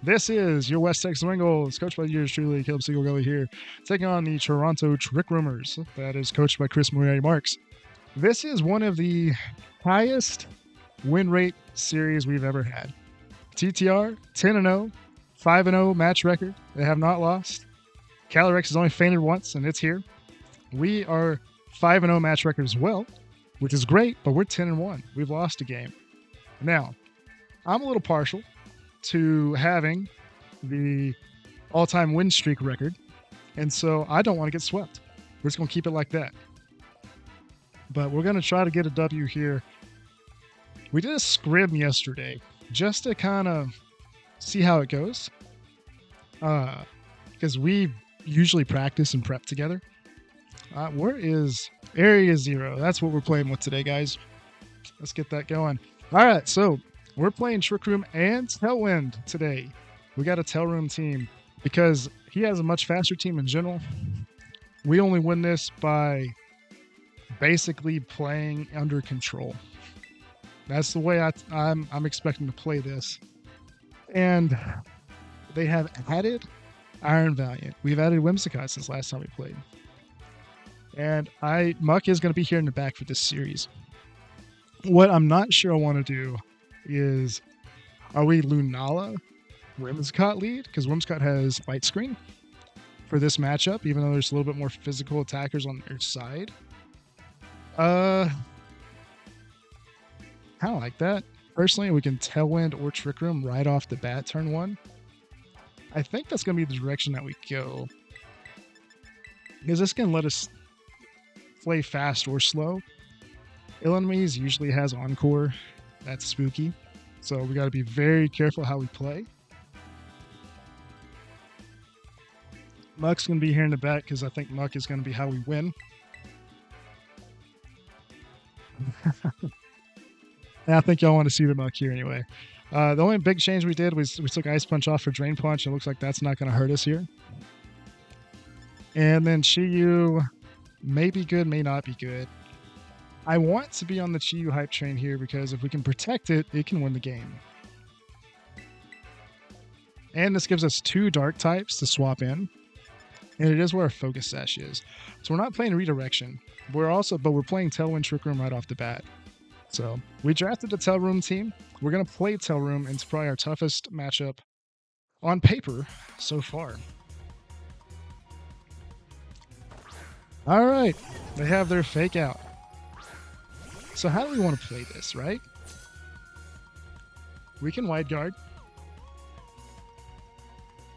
This is your West Texas Wingulls, coached by yours truly, Caleb Siegel Gully here, taking on the Toronto Trick Roomers. That is coached by Chris Moriarty Marks. This is one of the highest win rate series we've ever had. TTR 10-0, 5-0 match record. They have not lost. Calyrex has only fainted once, and it's here. We are 5-0 match record as well, which is great, but we're 10-1. We've lost a game. Now, I'm a little partial to having the all-time win streak record, and so I don't want to get swept. We're just going to keep it like that. But we're going to try to get a W here. We did a scrim yesterday just to kind of see how it goes, because we usually practice and prep together. Where is Area Zero? That's what we're playing with today, guys. Let's get that going. All right, so we're playing Trick Room and Tailwind today. We got a Tail Room team because he has a much faster team in general. We only win this by basically playing under control. That's the way I'm expecting to play this. And they have added Iron Valiant. We've added Whimsicott since last time we played. And Muck is going to be here in the back for this series. What I'm not sure I want to do is, are we Lunala Whimsicott lead? Because Whimsicott has Fight Screen for this matchup, even though there's a little bit more physical attackers on their side. Kind of like that. Personally, we can Tailwind or Trick Room right off the bat turn one. I think that's going to be the direction that we go, because this can let us play fast or slow. Enemies usually has Encore. That's spooky. So we got to be very careful how we play. Muck's going to be here in the back because I think Muck is going to be how we win. And I think y'all want to see the Muck here anyway. The only big change we did was we took Ice Punch off for Drain Punch. It looks like that's not going to hurt us here. And then Chi-Yu may be good, may not be good. I want to be on the Chi-Yu hype train here because if we can protect it, it can win the game. And this gives us 2 dark types to swap in. And it is where our focus sash is. So we're not playing redirection. But we're playing Tailwind Trick Room right off the bat. So we drafted the Tail Room team. We're going to play Tail Room, and it's probably our toughest matchup on paper so far. All right. They have their fake out. So how do we want to play this, right? We can wide guard.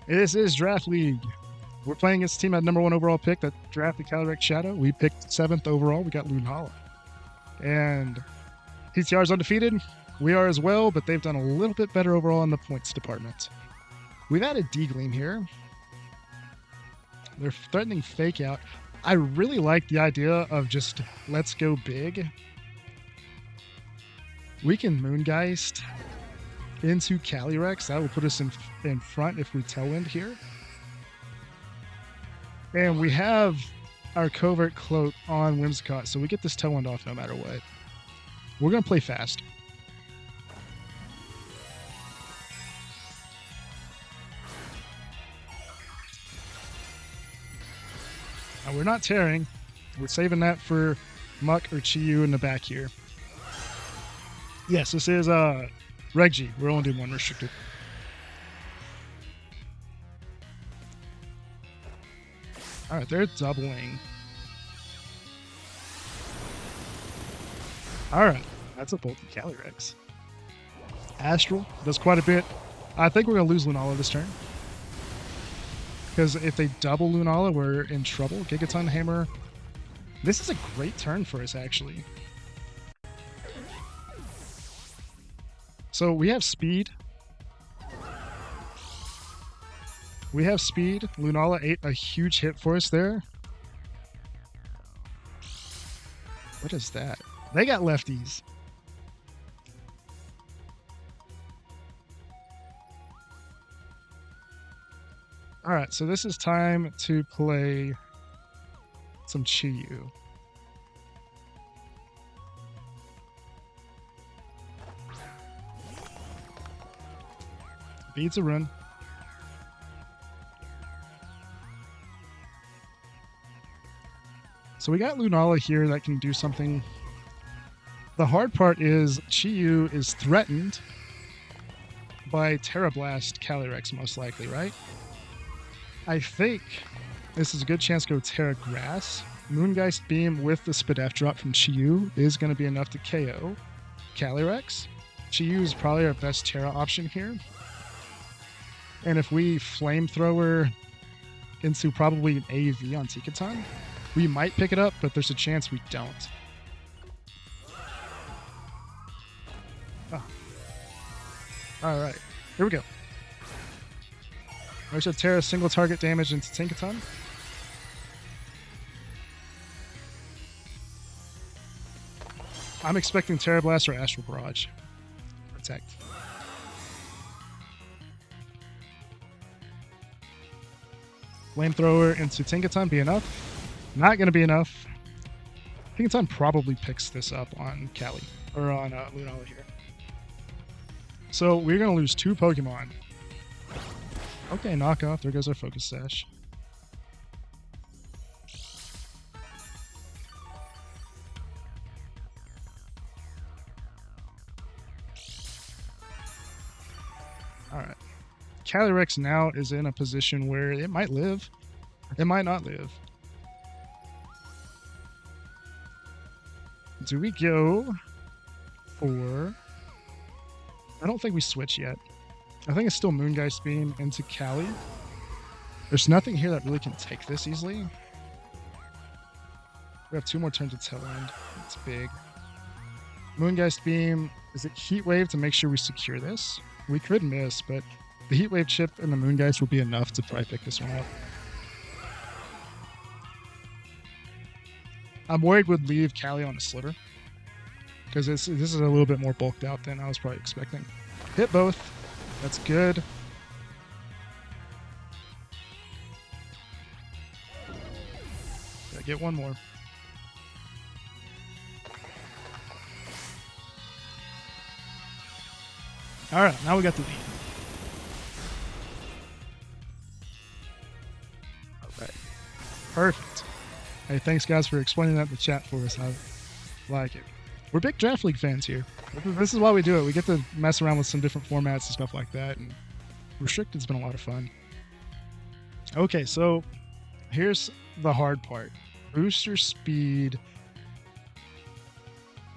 This is Draft League. We're playing against a team at #1 overall pick that drafted Calyrex Shadow. We picked 7th overall. We got Lunala. And TTR is undefeated. We are as well, but they've done a little bit better overall in the points department. We've added D-Gleam here. They're threatening fake out. I really like the idea of just let's go big. We can Moongeist into Calyrex. That will put us in front if we Tailwind here. And we have our Covert Cloak on Whimsicott, so we get this Tailwind off no matter what. We're going to play fast. Now, we're not tearing. We're saving that for Muck or Chi-Yu in the back here. Yes, this is Reg-G. We're only doing 1 restricted. All right, they're doubling. All right, that's a Bolton Calyrex. Astral does quite a bit. I think we're going to lose Lunala this turn, because if they double Lunala, we're in trouble. Gigaton Hammer. This is a great turn for us, actually. So we have speed. We have speed. Lunala ate a huge hit for us there. What is that? They got lefties. All right, so this is time to play some Chi-Yu. Beats a run. So we got Lunala here that can do something. The hard part is Chi-Yu is threatened by Terra Blast Calyrex most likely, right? I think this is a good chance to go Terra Grass. Moongeist Beam with the Spadef drop from Chi-Yu is going to be enough to KO Calyrex. Chi-Yu is probably our best Terra option here. And if we Flamethrower into probably an AV on Tikaton, we might pick it up, but there's a chance we don't. Oh. Alright, here we go. We should Terra single target damage into Tinkaton. I'm expecting Terra Blast or Astral Barrage. Protect. Flamethrower into Tinkaton be enough. Not going to be enough. Tinkaton probably picks this up on Cali, or on Lunala here. So we're going to lose 2 Pokemon. Okay, knockoff. There goes our Focus Sash. Alright. Calyrex now is in a position where it might live. It might not live. Do we go for... I don't think we switch yet. I think it's still Moongeist Beam into Cali. There's nothing here that really can take this easily. We have 2 more turns of Tail End. It's big. Moongeist Beam. Is it Heat Wave to make sure we secure this? We could miss, but the Heat Wave chip and the Moongeist will be enough to probably pick this one up. I'm worried we'd leave Cali on a Slitter, because this is a little bit more bulked out than I was probably expecting. Hit both. That's good. Gotta get one more. Alright, now we got the lead. Alright. Perfect. Hey, thanks guys for explaining that in the chat for us. I like it. We're big Draft League fans here. This is why we do it. We get to mess around with some different formats and stuff like that. And Restricted's been a lot of fun. Okay, so here's the hard part. Booster speed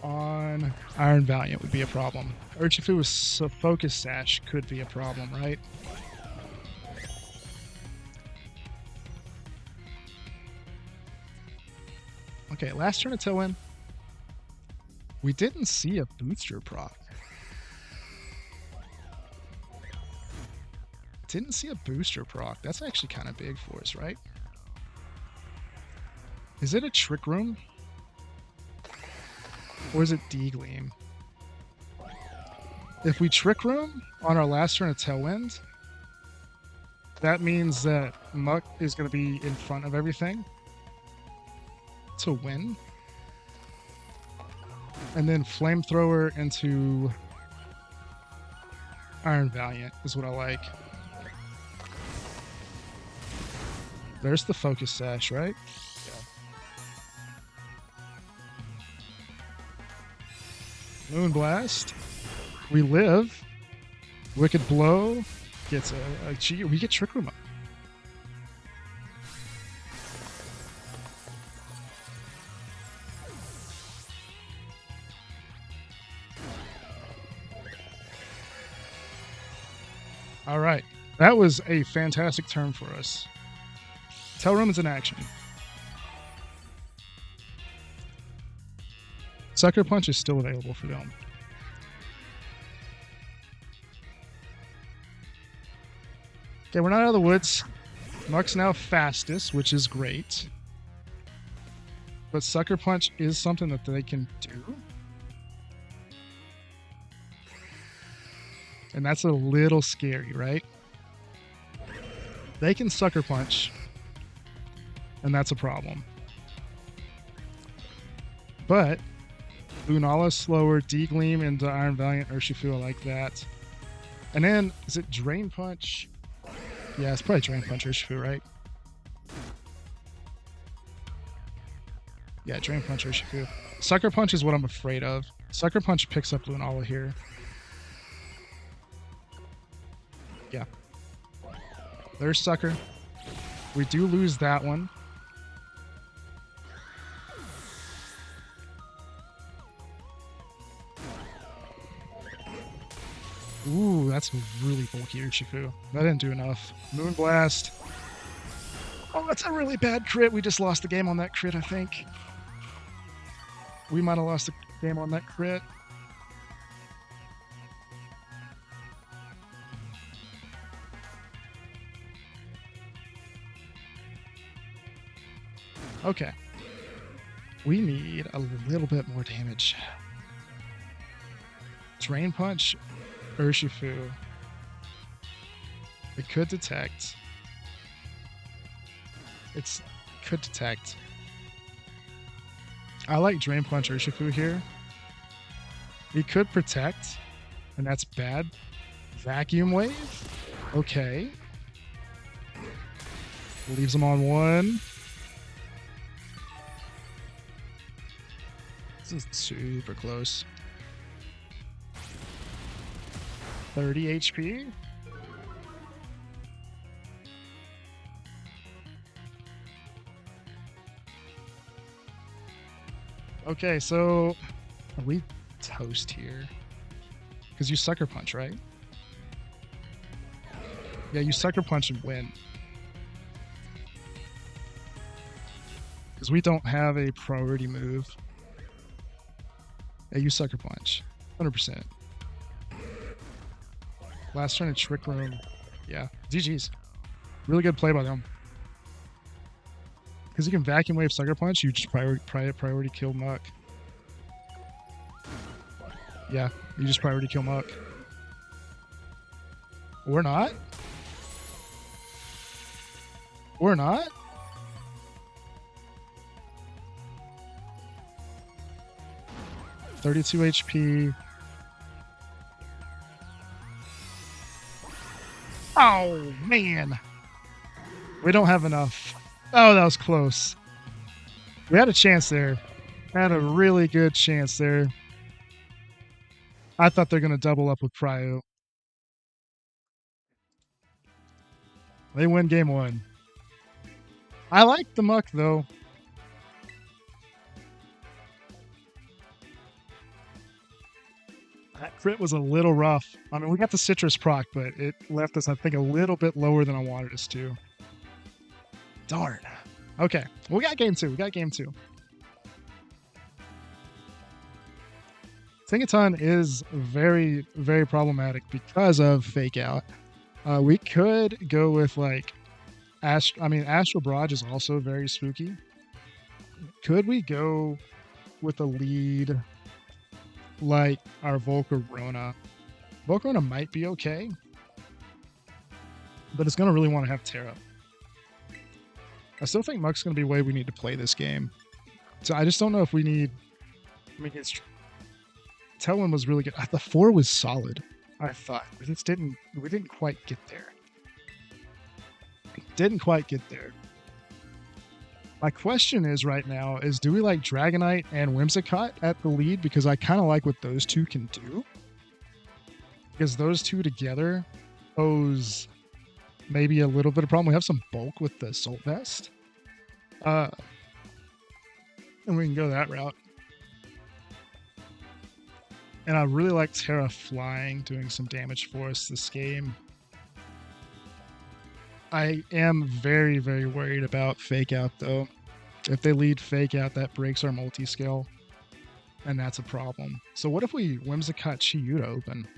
on Iron Valiant would be a problem. Urshifu with Focus Sash could be a problem, right? Okay, last turn of Tailwind. We didn't see a booster proc. Didn't see a booster proc. That's actually kind of big for us, right? Is it a Trick Room? Or is it D-Gleam? If we Trick Room on our last turn of Tailwind, that means that Muck is going to be in front of everything to win. And then Flamethrower into Iron Valiant is what I like. There's the Focus Sash, right? Yeah. Moonblast. We live. Wicked Blow gets a cheat. We get Trick Room up. All right, that was a fantastic turn for us. Tail Room is in action. Sucker Punch is still available for them. Okay, we're not out of the woods. Muck's now fastest, which is great. But Sucker Punch is something that they can do. And that's a little scary, right? They can Sucker Punch, and that's a problem. But Lunala's slower, D-Gleam into Iron Valiant, Urshifu, I like that. And then, is it Drain Punch? Yeah, it's probably Drain Punch Urshifu, right? Yeah, Drain Punch Urshifu. Sucker Punch is what I'm afraid of. Sucker Punch picks up Lunala here. Yeah. There's Sucker. We do lose that one. Ooh, that's a really bulky Urshifu. That didn't do enough. Moonblast. Oh, that's a really bad crit. We just lost the game on that crit, I think. We might have lost the game on that crit. Okay. We need a little bit more damage. Drain Punch, Urshifu. It could detect. Could detect. I like Drain Punch Urshifu here. He could protect, and that's bad. Vacuum Wave. Okay. Leaves him on one. This is super close. 30 HP. Okay, so are we toast here? Because you Sucker Punch, right? Yeah, you Sucker Punch and win. Because we don't have a priority move. Yeah, you Sucker Punch. 100%. Last turn of Trick Room. Yeah, GG's. Really good play by them. Because you can Vacuum Wave Sucker Punch, you just priority kill Muck. Yeah, you just priority kill Muck. Or not? Or not? $32 HP. Oh, man. We don't have enough. Oh, that was close. We had a chance there. Had a really good chance there. I thought they're going to double up with Pryo. They win game one. I like the Muck, though. That crit was a little rough. I mean, we got the Citrus proc, but it left us, I think, a little bit lower than I wanted us to. Darn. Okay, we got game two. Tinkaton is very, very problematic because of Fake Out. We could go with like Astral Barrage is also very spooky. Could we go with a lead like our Volcarona? Volcarona might be okay, but it's gonna really want to have Terra. I still think Muck's gonna be the way we need to play this game. So I just don't know if we need. I mean, Tailwind was really good. The 4 was solid. I thought we didn't quite get there. My question is right now is, do we like Dragonite and Whimsicott at the lead? Because I kind of like what those two can do. Because those two together pose maybe a little bit of problem. We have some bulk with the Assault Vest. And we can go that route. And I really like Terra flying, doing some damage for us this game. I am very, very worried about Fake Out, though. If they lead Fake Out, that breaks our multi-scale. And that's a problem. So what if we Whimsicott Chi-Yu to open?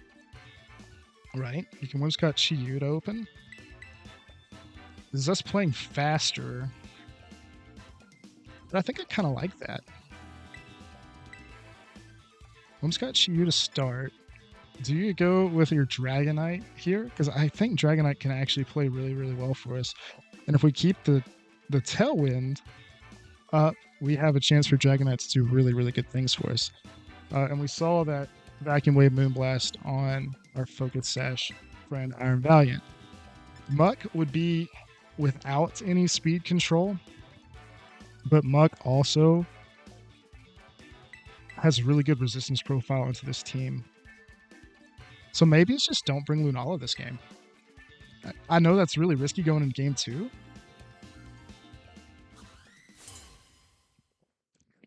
Right? You can Whimsicott Chi-Yu to open. This is us playing faster. But I think I kind of like that. Whimsicott Chi-Yu to start. Do you go with your Dragonite here? Because I think Dragonite can actually play really, really well for us. And if we keep the Tailwind up, we have a chance for Dragonite to do really, really good things for us. And we saw that Vacuum Wave Moonblast on our Focus Sash friend Iron Valiant. Muck would be without any speed control, but Muck also has really good resistance profile into this team. So maybe it's just don't bring Lunala this game. I know that's really risky going in game 2.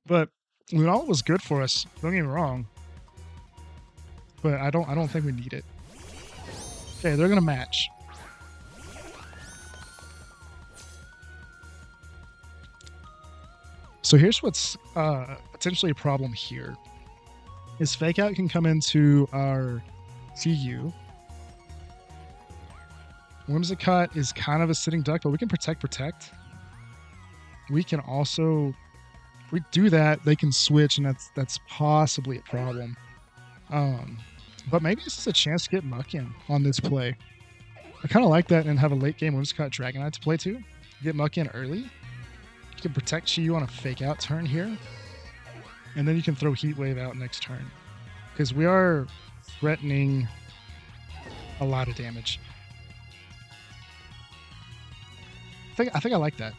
But Lunala was good for us, don't get me wrong. But I don't think we need it. Okay, they're gonna match. So here's what's potentially a problem here. Is Fake Out can come into our TU. Whimsicott is kind of a sitting duck, but we can protect. We can also, if we do that, they can switch, and that's possibly a problem. But maybe this is a chance to get Muck in on this play. I kind of like that and have a late game Whimsicott Dragonite to play too. Get Muck in early. You can protect Shiyu on a Fake Out turn here. And then you can throw Heat Wave out next turn. Because we are threatening a lot of damage. I think I like that.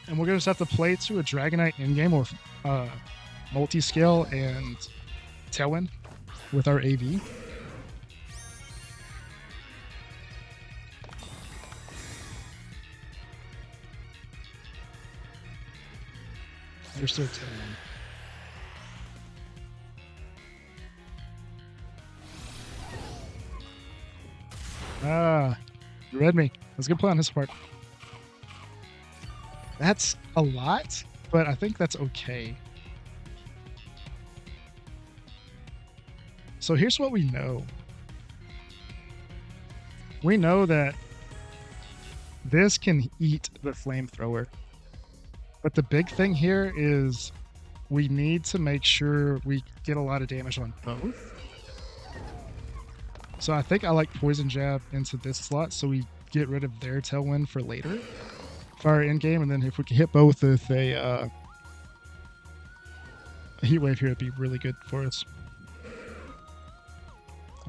And we're going to just have to play to a Dragonite in-game with multi-scale and Tailwind with our AV. You're still Tailwind. You read me. That's a good play on his part. That's a lot, but I think that's okay. So here's what we know. We know that this can eat the flamethrower. But the big thing here is we need to make sure we get a lot of damage on both. So I think I like Poison Jab into this slot so we get rid of their Tailwind for later. For our end game, and then if we can hit both with a Heat Wave here, it'd be really good for us.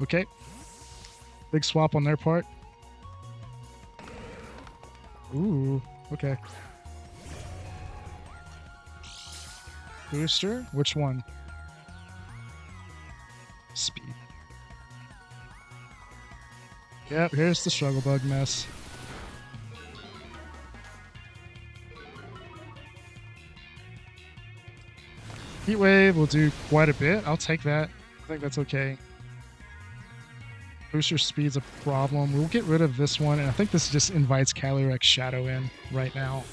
Okay. Big swap on their part. Ooh, okay. Booster? Which one? Speed. Yep, here's the Struggle Bug mess. Heat Wave will do quite a bit. I'll take that. I think that's okay. Booster speed's a problem. We'll get rid of this one, and I think this just invites Calyrex Shadow in right now.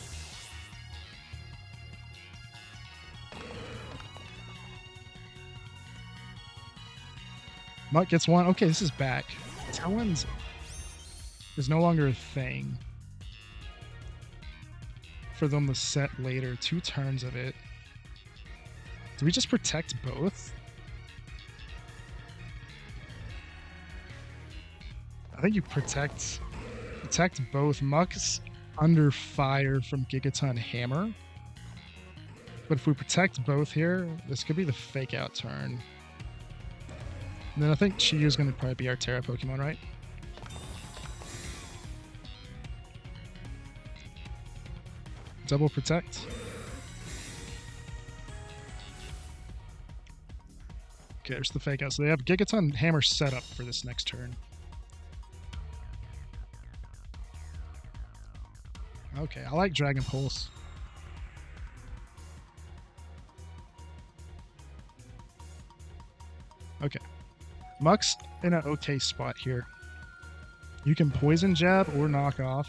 Mutt gets one. Okay, this is back. Talon's is no longer a thing for them to set later. 2 turns of it. Do we just protect both? I think you protect both. Muck's under fire from Gigaton Hammer. But if we protect both here, this could be the Fake Out turn. And then I think Chiyu's going to probably be our Terra Pokemon, right? Double protect. Okay, there's the Fake Out. So they have Gigaton Hammer set up for this next turn. Okay, I like Dragon Pulse. Okay. Muck's in an okay spot here. You can Poison Jab or knock off.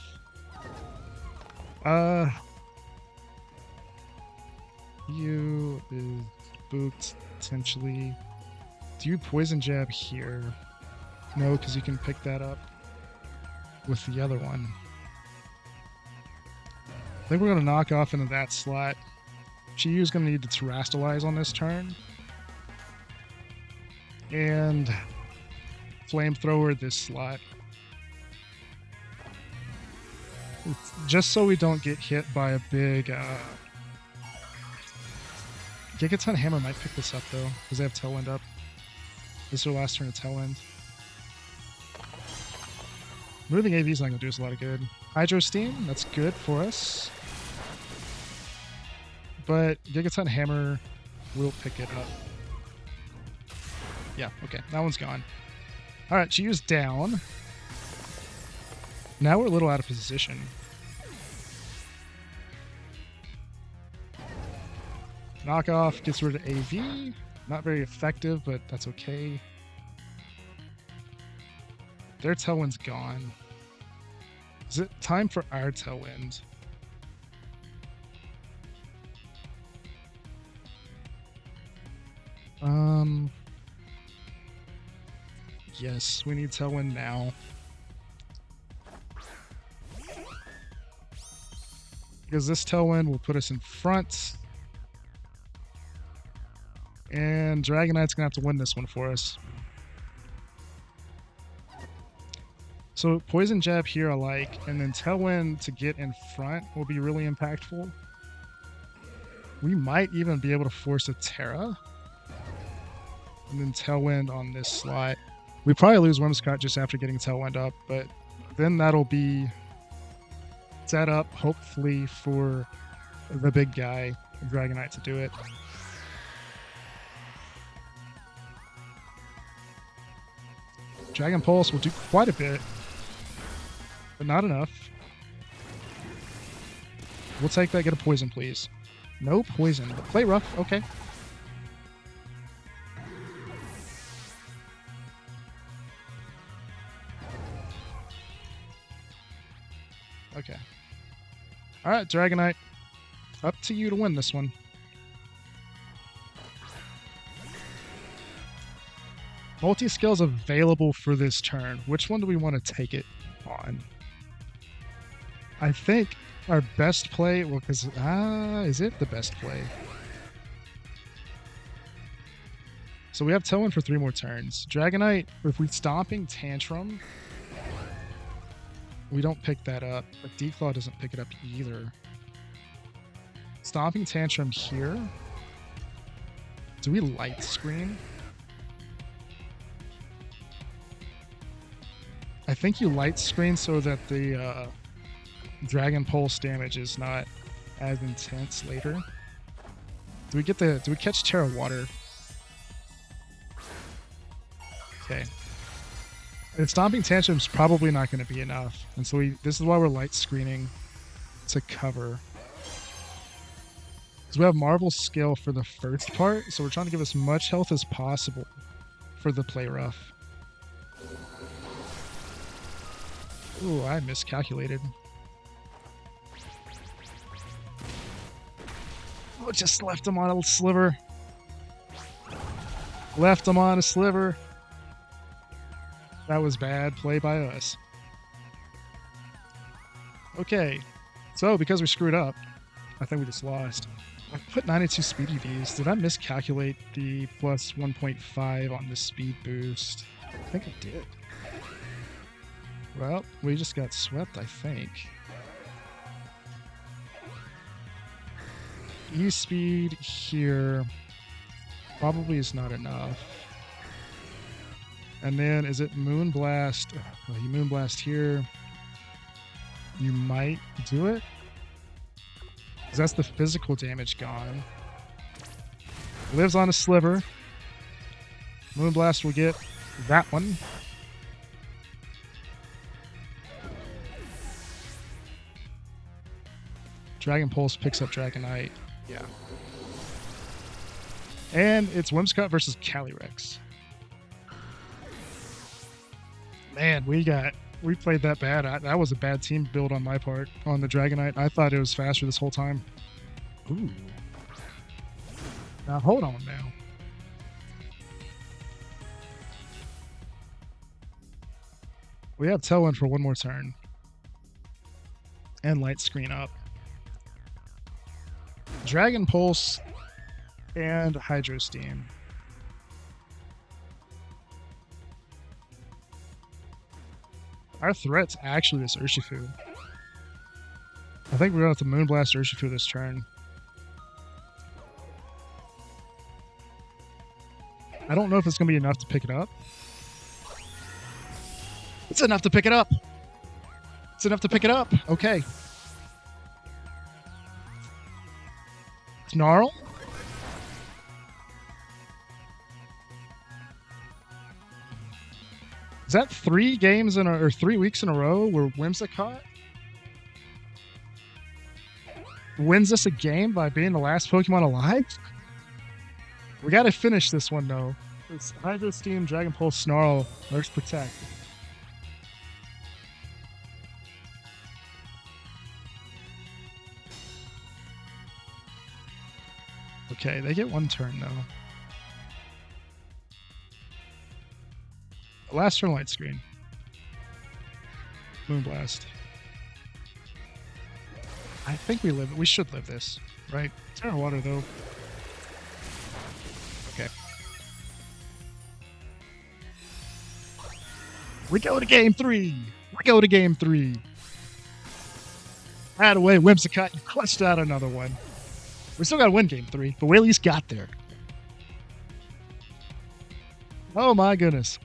You is booked potentially. Do you Poison Jab here? No, because you can pick that up with the other one. I think we're going to knock off into that slot. Chiyu's going to need to Terrastalize on this turn. And Flamethrower this slot. Just so we don't get hit by a big... Gigaton Hammer might pick this up though, because they have Tailwind up. This is their last turn of Tailwind. Moving AV is not going to do us a lot of good. Hydro Steam, that's good for us. But Gigaton Hammer We'll pick it up. Yeah, okay. That one's gone. All right, she used down. Now we're a little out of position. Knockoff gets rid of AV. Not very effective, but that's okay. Their tailwind's gone. Is it time for our tailwind? Yes, we need tailwind now. Because this tailwind will put us in front. And Dragonite's gonna have to win this one for us. So Poison Jab here I like, and then Tailwind to get in front will be really impactful. We might even be able to force a Terra. And then Tailwind on this slot. We probably lose Whimsicott just after getting Tailwind up, but then that'll be set up, hopefully, for the big guy, Dragonite, to do it. Dragon Pulse will do quite a bit, but not enough. We'll take that, get a poison, please. No poison, but play rough, okay. Okay. Alright, Dragonite. Up to you to win this one. Multi-skills available for this turn. Which one do we want to take it on? I think our best play... Well, because... is it the best play? So we have Tailwind for 3 more turns. Dragonite, if we Stomping Tantrum... We don't pick that up, but Declaw doesn't pick it up either. Stomping Tantrum here. Do we Light Screen? I think you Light Screen so that the Dragon Pulse damage is not as intense later. Do we catch Terra Water? Okay. And Stomping Tantrum is probably not going to be enough, and so this is why we're Light Screening to cover. Because we have Marvel Scale for the first part, so we're trying to give as much health as possible for the play rough. Ooh, I miscalculated. Oh, just left him on a sliver. Left him on a sliver. That was bad play by us. Okay, so because we screwed up, I think we just lost. I put 92 speed EVs. Did I miscalculate the plus 1.5 on the speed boost? I think I did. Well, we just got swept, I think. E-speed here probably is not enough. And then, is it Moonblast? Oh, you Moonblast here. You might do it. Because that's the physical damage gone. Lives on a sliver. Moonblast will get that one. Dragon Pulse picks up Dragonite. Yeah. And it's Whimsicott versus Calyrex. Man, we played that bad. That was a bad team build on my part on the Dragonite. I thought it was faster this whole time. Ooh. Now, hold on now. We have Tailwind for 1 more turn. And Light Screen up. Dragon Pulse and Hydro Steam. Our threat's actually this Urshifu. I think we're going to have to Moonblast Urshifu this turn. I don't know if it's going to be enough to pick it up. It's enough to pick it up. It's enough to pick it up. Okay. Snarl. Is that 3 games or 3 weeks in a row where Whimsicott wins us a game by being the last Pokemon alive? We got to finish this one, though. It's Hydro Steam, Dragon Pulse, Snarl, Earth Protect. Okay, they get 1 turn, though. Last turn, Light Screen. Moonblast. I think we should live this, right? Terra Water, though. Okay. We go to game 3. We go to game 3. Right away, Whimsicott, you clutched out another one. We still got to win game 3, but we at least got there. Oh my goodness.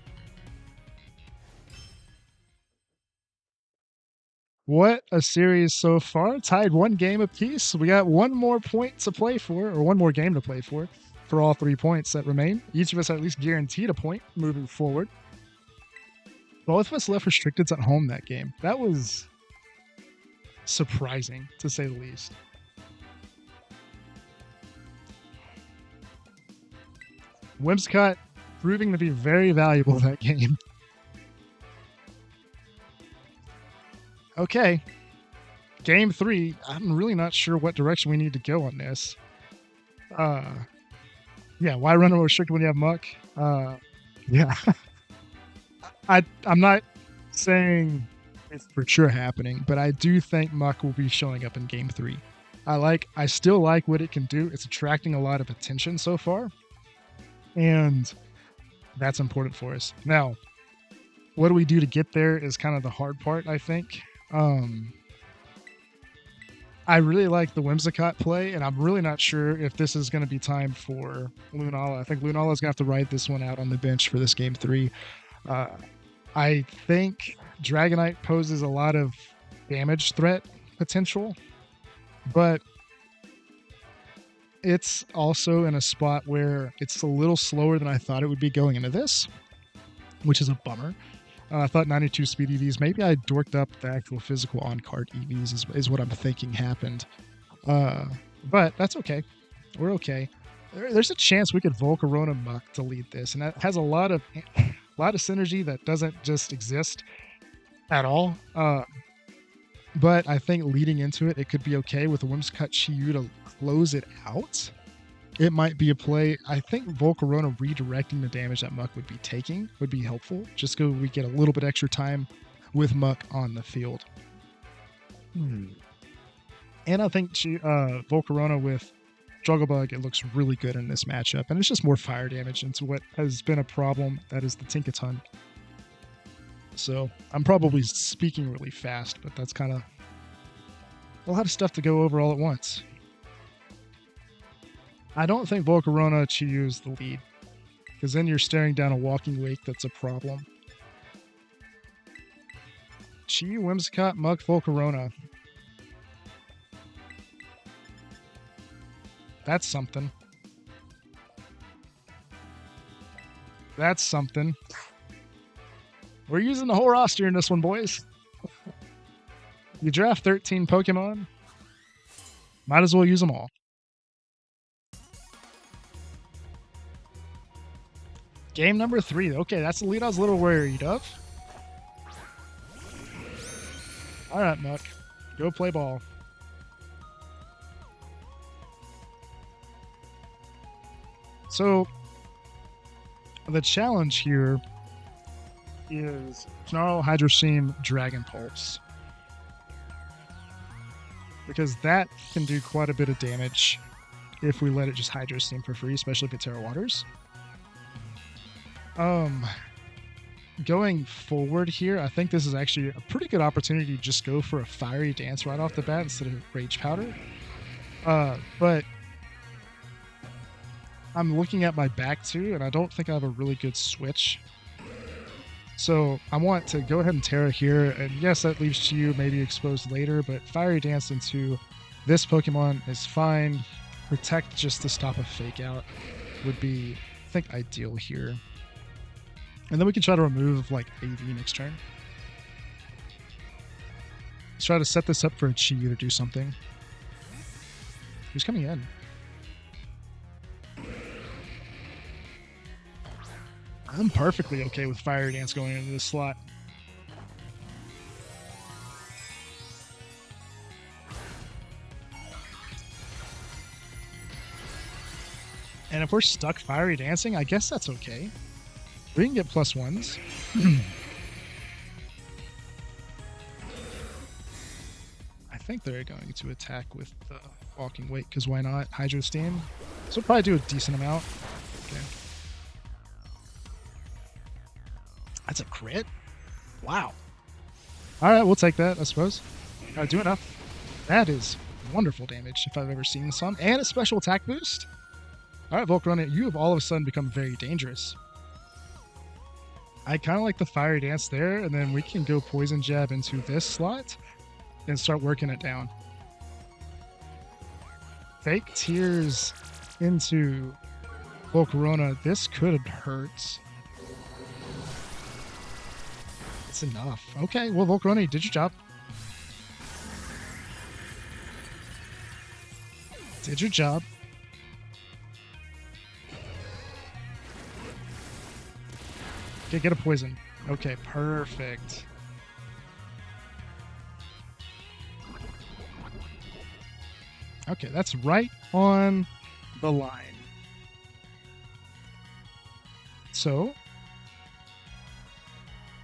What a series so far. Tied 1 game apiece. We got 1 more point to play for, or 1 more game to play for all 3 points that remain. Each of us are at least guaranteed a point moving forward. Both of us left restricteds at home that game. That was surprising, to say the least. Whimsicott proving to be very valuable that game. Okay. Game 3. I'm really not sure what direction we need to go on this. Yeah, why run a restricted when you have Muck? Yeah. I'm not saying it's for sure happening, but I do think Muck will be showing up in game 3. I still like what it can do. It's attracting a lot of attention so far, and that's important for us. Now, what do we do to get there is kind of the hard part, I think. I really like the Whimsicott play, and I'm really not sure if this is going to be time for Lunala. I think Lunala is going to have to ride this one out on the bench for this game 3. I think Dragonite poses a lot of damage threat potential, but it's also in a spot where it's a little slower than I thought it would be going into this, which is a bummer. I thought 92 speed EVs, maybe I dorked up the actual physical on-card EVs is what I'm thinking happened. But that's okay. We're okay. There's a chance we could Volcarona Muck to lead this, and that has a lot of synergy that doesn't just exist at all. But I think leading into it, it could be okay with a Whimsicott Chi-Yu to close it out. It might be a play. I think Volcarona redirecting the damage that Muck would be taking would be helpful, just so we get a little bit extra time with Muck on the field. And I think Volcarona with Jugglebug, it looks really good in this matchup, and it's just more fire damage into what has been a problem, that is the Tinkaton. So I'm probably speaking really fast, but that's kind of a lot of stuff to go over all at once. I don't think Volcarona Chi-Yu is the lead, because then you're staring down a walking wake that's a problem. Chi-Yu, Whimsicott, Muck, Volcarona. That's something. That's something. We're using the whole roster in this one, boys. You draft 13 Pokemon, might as well use them all. Game number 3. Okay, that's the lead I was a little worried of. All right, Muck. Go play ball. So, the challenge here is Snarl, Hydro Steam, Dragon Pulse. Because that can do quite a bit of damage if we let it just Hydro Steam for free, especially if it's Terra Waters. Going forward here, I think this is actually a pretty good opportunity to just go for a Fiery Dance right off the bat instead of Rage Powder. But I'm looking at my back too, and I don't think I have a really good switch. So I want to go ahead and Terra here, and yes, that leaves Chi-Yu maybe exposed later, but Fiery Dance into this Pokemon is fine. Protect just to stop a Fake Out would be, I think, ideal here. And then we can try to remove like AV next turn. Let's try to set this up for a Chi to do something. Who's coming in? I'm perfectly okay with Fire Dance going into this slot. And if we're stuck Fiery Dancing, I guess that's okay. We can get +1s. I think they're going to attack with Walking Weight, because why not? Hydro Steam. So we'll probably do a decent amount. Okay. That's a crit? Wow. Alright, we'll take that, I suppose. Alright, do enough. That is wonderful damage, if I've ever seen some. And a special attack boost. Alright, Volcarona, you have all of a sudden become very dangerous. I kind of like the Fiery Dance there, and then we can go Poison Jab into this slot and start working it down. Fake Tears into Volcarona. This could hurt. It's enough. Okay, well, Volcarona, you did your job. Did your job. Okay, get a poison. Okay, perfect. Okay, that's right on the line. So,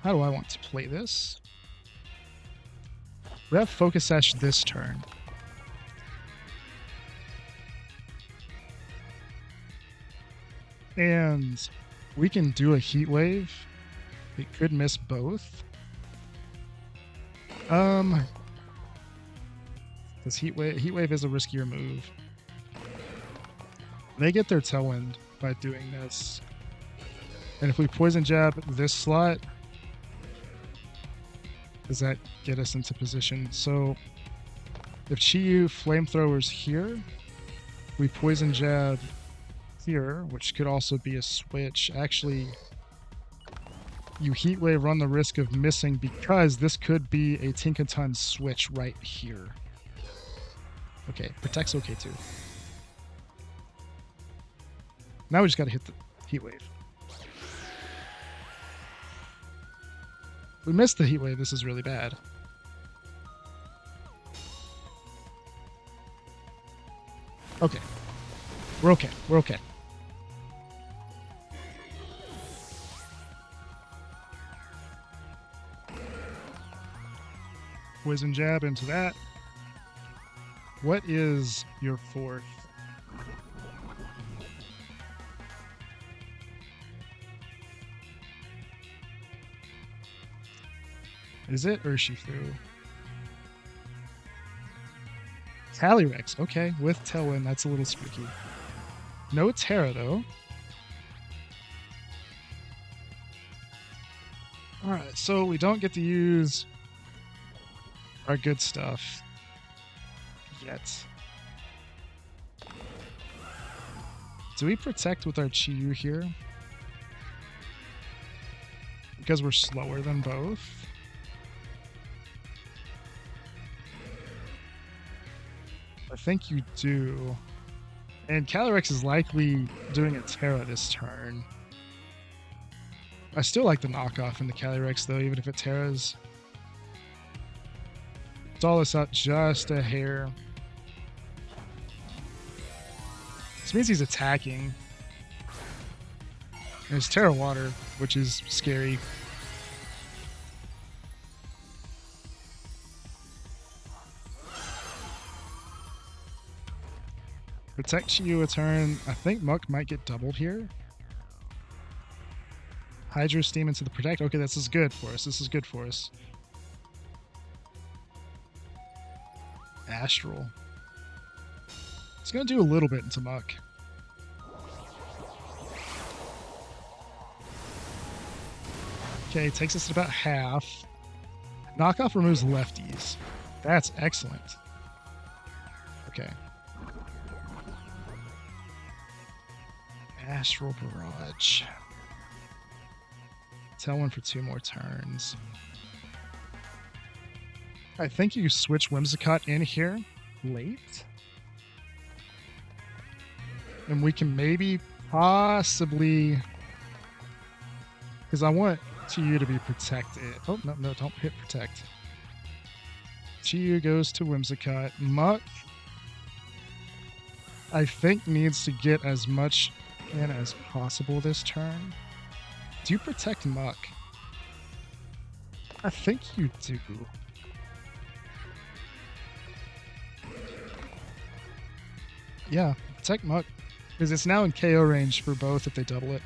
how do I want to play this? We have Focus Sash this turn. And we can do a Heat Wave. We could miss both. Because Heat Wave is a riskier move. They get their Tailwind by doing this. And if we Poison Jab this slot, does that get us into position? So if Chi-Yu Flamethrowers here, we Poison Jab here, which could also be a switch. Actually, you Heat Wave, run the risk of missing because this could be a Tinkaton switch right here. Okay, Protect's okay too. Now we just gotta hit the Heat Wave. If we missed the Heat Wave, this is really bad. Okay. We're okay. We're okay. Poison Jab into that. What is your fourth? Is it Urshifu? Calyrex, okay, with Tailwind, that's a little spooky. No Terra, though. Alright, so we don't get to use our good stuff yet. Do we protect with our Chi-Yu here? Because we're slower than both? I think you do. And Calyrex is likely doing a Terra this turn. I still like the knockoff in the Calyrex though, even if it Terras. Stall this out just a hair. This means he's attacking. And it's Terra Water, which is scary. Protect you a turn. I think Muck might get doubled here. Hydro Steam into the Protect. Okay, this is good for us. This is good for us. Astral. It's going to do a little bit into Muck. Okay, takes us to about half. Knockoff removes lefties. That's excellent. Okay. Astral Barrage. Tailwind for 2 more turns. I think you switch Whimsicott in here late. And we can maybe possibly... Because I want Chiyu to be protected. Oh, no, don't hit protect. Chiyu goes to Whimsicott. Muck, I think, needs to get as much in as possible this turn. Do you protect Muck? I think you do. Yeah, protect Muck. Because it's now in KO range for both if they double it.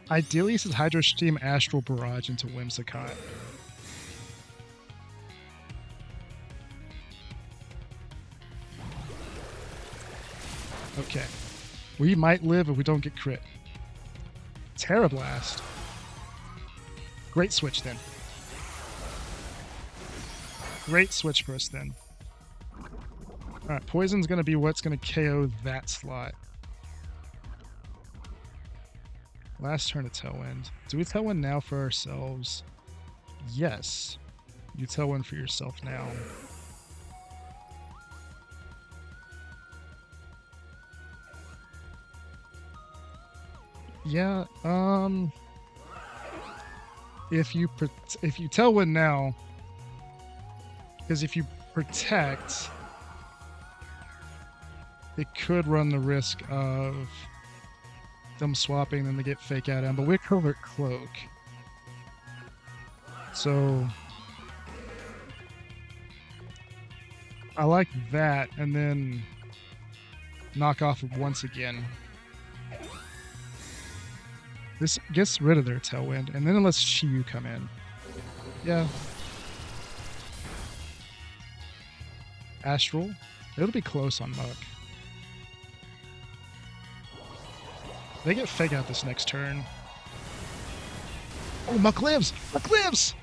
Ideally, this is Hydro Steam Astral Barrage into Whimsicott. Okay. We might live if we don't get crit. Terra Blast. Great switch then. Great switch for us then. Alright, Poison's going to be what's going to KO that slot. Last turn of Tailwind. Do we Tailwind now for ourselves? Yes. You Tailwind for yourself now. Yeah, if you Tailwind now, because if you protect, it could run the risk of them swapping, then they get fake out on, but we're Covert Cloak. So I like that, and then knock off once again. This gets rid of their Tailwind, and then it lets Chiyu come in. Yeah. Astral. It'll be close on Muck. They get fake out this next turn. Oh, Muck lives! Muck lives!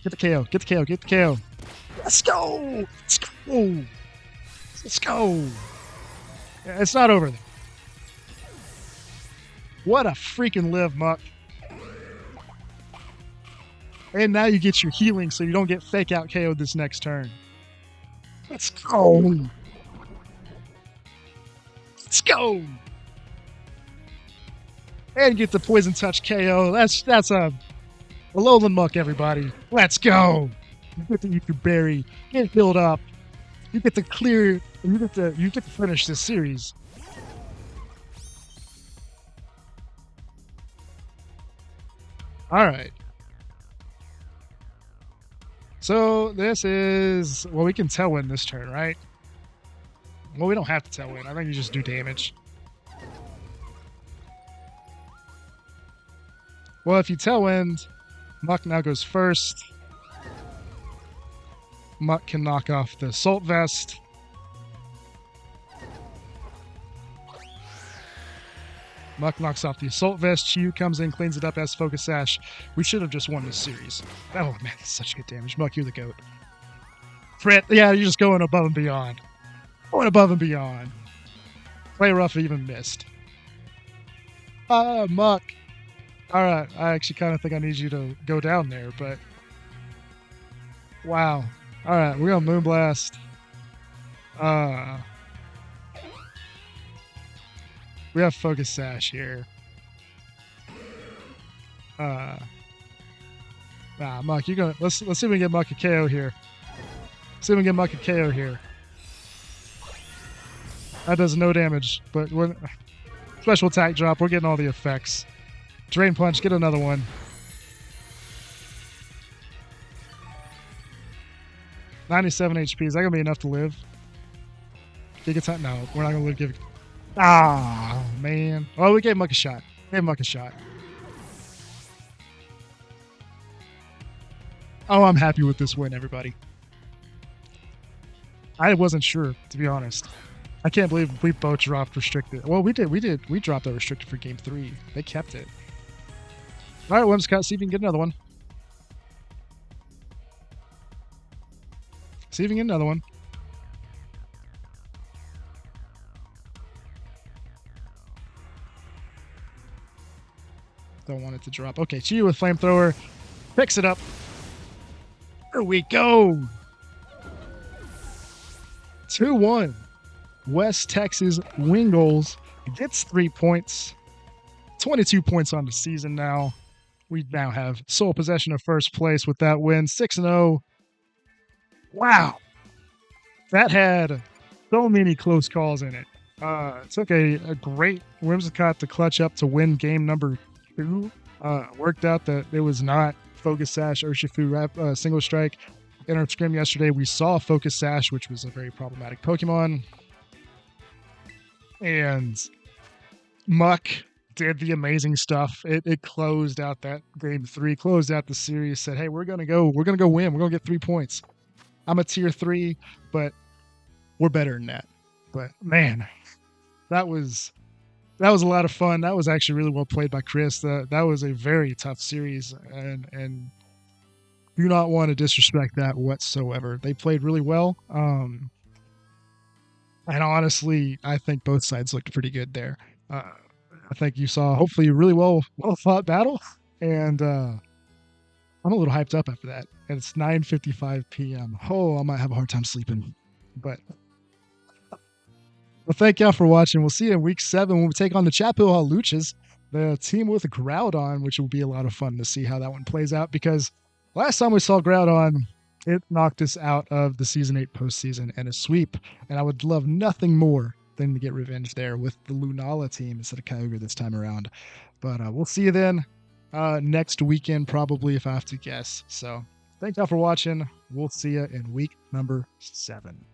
Get the KO, get the KO, get the KO. Let's go! Let's go! Let's go! Yeah, it's not over there. What a freaking live, Muck. And now you get your healing so you don't get fake out KO'd this next turn. Let's go! Let's go! And get the Poison Touch KO. That's a Alolan Muck, everybody. Let's go! You get to eat your berry. Get healed up. You get to clear. You get to finish this series. All right. So this is, well, we can Tailwind this turn, right? Well, we don't have to Tailwind. I think you just do damage. Well, if you Tailwind, Muck now goes first. Muck can knock off the Assault Vest. Muck knocks off the Assault Vest. Chiyu comes in, cleans it up, as Focus Sash. We should have just won this series. Oh, man, that's such good damage. Muck, you're the GOAT. Frit, yeah, you're just going above and beyond. Going above and beyond. Play rough even missed. Muck. All right, I actually kind of think I need you to go down there, but... Wow. All right, we're going to Moonblast. We have Focus Sash here. Muck, you're gonna let's see if we can get Muck a KO here. See if we can get Muck a KO here. That does no damage, but we're special attack drop. We're getting all the effects. Drain Punch, get another one. $97 HP. Is that gonna be enough to live? Giga Time? No, we're not gonna live. Giga. Ah, man. Oh, we gave Muck a shot. Gave Muck a shot. Oh, I'm happy with this win, everybody. I wasn't sure, to be honest. I can't believe we both dropped restricted. Well, we did. We dropped our restricted for game 3. They kept it. All right, Whimsicott, see if you can get another one. See if you can get another one. Don't want it to drop. Okay, Chi with flamethrower. Picks it up. There we go. 2-1. West Texas Wingulls gets 3 points. 22 points on the season now. We now have sole possession of first place with that win. 6-0. Wow. That had so many close calls in it. It took a great Whimsicott to clutch up to win game number 2. Worked out that it was not Focus Sash Urshifu single strike. In our scrim yesterday, we saw Focus Sash, which was a very problematic Pokemon. And Muck did the amazing stuff. It closed out that game 3, closed out the series, said, hey, we're gonna go win. We're gonna get 3 points. I'm a tier 3, but we're better than that. But man, that was a lot of fun. That was actually really well played by Chris. That was a very tough series, and do not want to disrespect that whatsoever. They played really well. And honestly, I think both sides looked pretty good there. I think you saw hopefully a really well fought battle, and I'm a little hyped up after that. And it's 9:55 p.m. Oh, I might have a hard time sleeping, but well, thank y'all for watching. We'll see you in week 7 when we take on the Chapel Hill Luchas, the team with Groudon, which will be a lot of fun to see how that one plays out, because last time we saw Groudon, it knocked us out of the Season 8 postseason and a sweep, and I would love nothing more than to get revenge there with the Lunala team instead of Kyogre this time around. But we'll see you then next weekend, probably, if I have to guess. So thank y'all for watching. We'll see you in week number 7.